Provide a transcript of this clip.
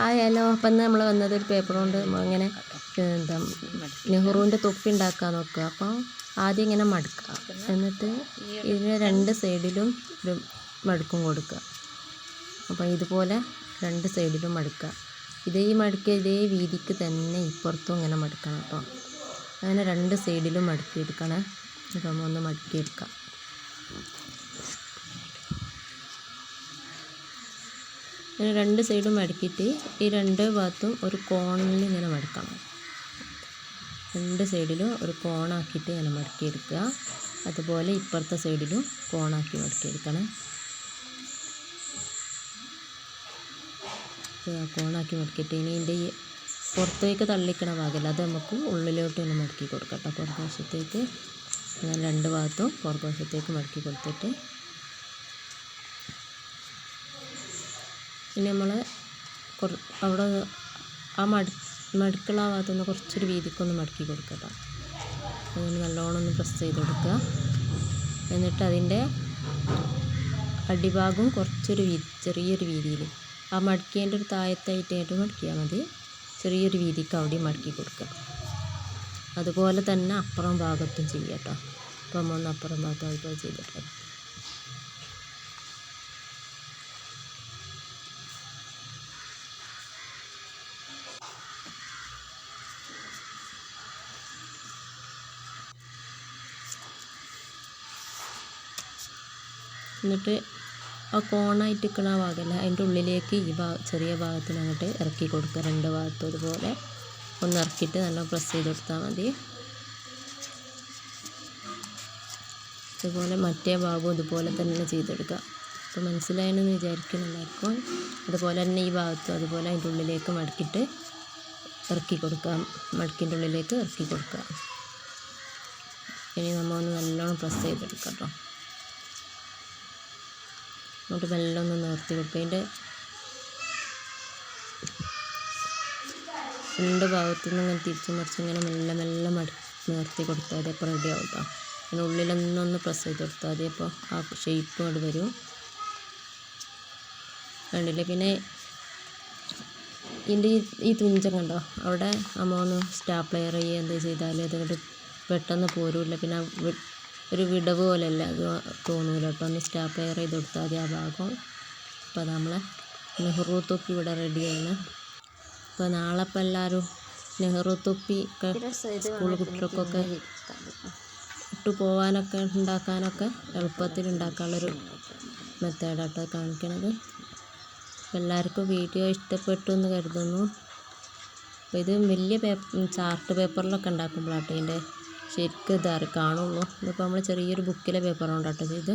ആയാലോ അപ്പം നമ്മൾ വന്നത് ഒരു പേപ്പർ കൊണ്ട് അങ്ങനെ എന്താ നെഹ്റുവിൻ്റെ തൊപ്പി ഉണ്ടാക്കാൻ നോക്കുക. അപ്പോൾ ആദ്യം ഇങ്ങനെ മടക്കുക, എന്നിട്ട് ഇതിന് രണ്ട് സൈഡിലും ഒരു മടക്കും കൊടുക്കുക. അപ്പോൾ ഇതുപോലെ രണ്ട് സൈഡിലും മടക്കുക. ഇതേ ഇതേ വീതിക്ക് തന്നെ ഇപ്പുറത്തും ഇങ്ങനെ മടക്കണം കേട്ടോ. അങ്ങനെ രണ്ട് സൈഡിലും മടക്കിയെടുക്കണം. ഇപ്പം ഒന്ന് മടക്കിയെടുക്കാം. ഇങ്ങനെ രണ്ട് സൈഡും മടക്കിയിട്ട് ഈ രണ്ട് ഭാഗത്തും ഒരു കോണിൽ ഇങ്ങനെ മടക്കണം. രണ്ട് സൈഡിലും ഒരു കോണാക്കിയിട്ട് ഇങ്ങനെ മടക്കിയെടുക്കുക. അതുപോലെ ഇപ്പുറത്തെ സൈഡിലും കോണാക്കി മടക്കിയെടുക്കണം. കോണാക്കി മടക്കിയിട്ട് ഇനി ഇതിൻ്റെ ഈ പുറത്തേക്ക് തള്ളിക്കണ ഭാഗമല്ല, അത് നമുക്ക് ഉള്ളിലോട്ട് തന്നെ മടക്കി കൊടുക്കാം കേട്ടോ. പുറകുവശത്തേക്ക് അങ്ങനെ രണ്ട് ഭാഗത്തും പുറകുവശത്തേക്ക് മടക്കി കൊടുത്തിട്ട് പിന്നെ നമ്മൾ അവിടെ ആ മടക്കുള്ള ഭാഗത്തുനിന്ന് കുറച്ചൊരു വീതിക്കൊന്ന് മടക്കി കൊടുക്കുക കേട്ടോ. അങ്ങനെ നല്ലോണം ഒന്ന് പ്രസ് ചെയ്ത് കൊടുക്കുക. എന്നിട്ട് അതിൻ്റെ അടിഭാഗം കുറച്ചൊരു ചെറിയൊരു വീതിയിൽ ആ മടക്കിയതിൻ്റെ ഒരു താഴത്തായിട്ട് മടക്കിയാൽ മതി. ചെറിയൊരു വീതിക്ക് അവിടെയും മടക്കി കൊടുക്കുക. അതുപോലെ തന്നെ അപ്പുറം ഭാഗത്തും ചെയ്യാം കേട്ടോ. അപ്പം ഒന്ന് അപ്പുറം ഭാഗത്തും അതുപോലെ ചെയ്തിട്ട് എന്നിട്ട് ആ കോണായിട്ട് നിൽക്കുന്ന ഭാഗമല്ല, അതിൻ്റെ ഉള്ളിലേക്ക് ഈ ചെറിയ ഭാഗത്തിന് അങ്ങോട്ട് ഇറക്കി കൊടുക്കുക. രണ്ട് ഭാഗത്തും അതുപോലെ ഒന്ന് ഇറക്കിയിട്ട് നല്ല പ്രസ് ചെയ്ത് കൊടുത്താൽ മതി. അതുപോലെ മറ്റേ ഭാഗവും ഇതുപോലെ തന്നെ ചെയ്തെടുക്കുക. അപ്പോൾ മനസ്സിലായെന്ന് വിചാരിക്കുന്നുണ്ടായിരിക്കും. അതുപോലെ തന്നെ ഈ ഭാഗത്തും അതുപോലെ അതിൻ്റെ ഉള്ളിലേക്ക് മടക്കിയിട്ട് ഇറക്കി കൊടുക്കുക. മടക്കിൻ്റെ ഉള്ളിലേക്ക് ഇറക്കി കൊടുക്കുക. ഇനി നമ്മൾ ഒന്ന് നല്ലോണം പ്രസ് ചെയ്തെടുക്കാം കേട്ടോ. എന്നിട്ട് മെല്ലെ ഒന്ന് നിർത്തി കൊടുക്കുക. അതിൻ്റെ രണ്ട് ഭാഗത്തുനിന്ന് ഇങ്ങനെ തിരിച്ച് മറിച്ച് ഇങ്ങനെ മെല്ലെ നിർത്തി കൊടുത്താൽ മതി. അപ്പോൾ റെഡി ആവും കേട്ടോ. പിന്നെ ഉള്ളിലൊന്നൊന്ന് പ്രസ് ചെയ്ത് കൊടുത്താൽ മതി. അപ്പോൾ ആ ഷേപ്പ് കൊണ്ട് വരും. കണ്ടില്ലേ? പിന്നെ ഇതിൻ്റെ ഈ തുഞ്ചം കണ്ടോ, അവിടെ നമ്മൾ ഒന്ന് സ്റ്റാപ്ലെയർ ചെയ്യുക എന്ത് ചെയ്താൽ അതുകൊണ്ട് പെട്ടെന്ന് പോരില്ല. പിന്നെ ഒരു വിടവ് പോലെയല്ല അത് തോന്നൂല കേട്ടോ. ഒന്ന് സ്റ്റാപ്ലെയർ ചെയ്ത് കൊടുത്താൽ മതി ആ ഭാഗം. അപ്പോൾ നമ്മളെ നെഹ്റു തൊപ്പി ഇവിടെ റെഡിയാണ്. അപ്പോൾ നാളെ ഇപ്പോൾ എല്ലാവരും നെഹ്റു തൊപ്പി ഒക്കെ സ്കൂൾ കുട്ടികൾക്കൊക്കെ ഇട്ട് പോകാനൊക്കെ ഉണ്ടാക്കാനൊക്കെ എളുപ്പത്തിൽ ഉണ്ടാക്കാനുള്ളൊരു മെത്തേഡാട്ടോ കാണിക്കണത്. അപ്പോൾ എല്ലാവർക്കും വീഡിയോ ഇഷ്ടപ്പെട്ടു എന്ന് കരുതുന്നു. അപ്പോൾ ഇത് വലിയ ചാർട്ട് പേപ്പറിലൊക്കെ ഉണ്ടാക്കുമ്പോഴാട്ടോ ഇതിൻ്റെ ശരിക്കും കാണുള്ളൂ. ഇതിപ്പോൾ നമ്മൾ ചെറിയൊരു ബുക്കിലെ പേപ്പർ കൊണ്ടാട്ടോ ചെയ്ത്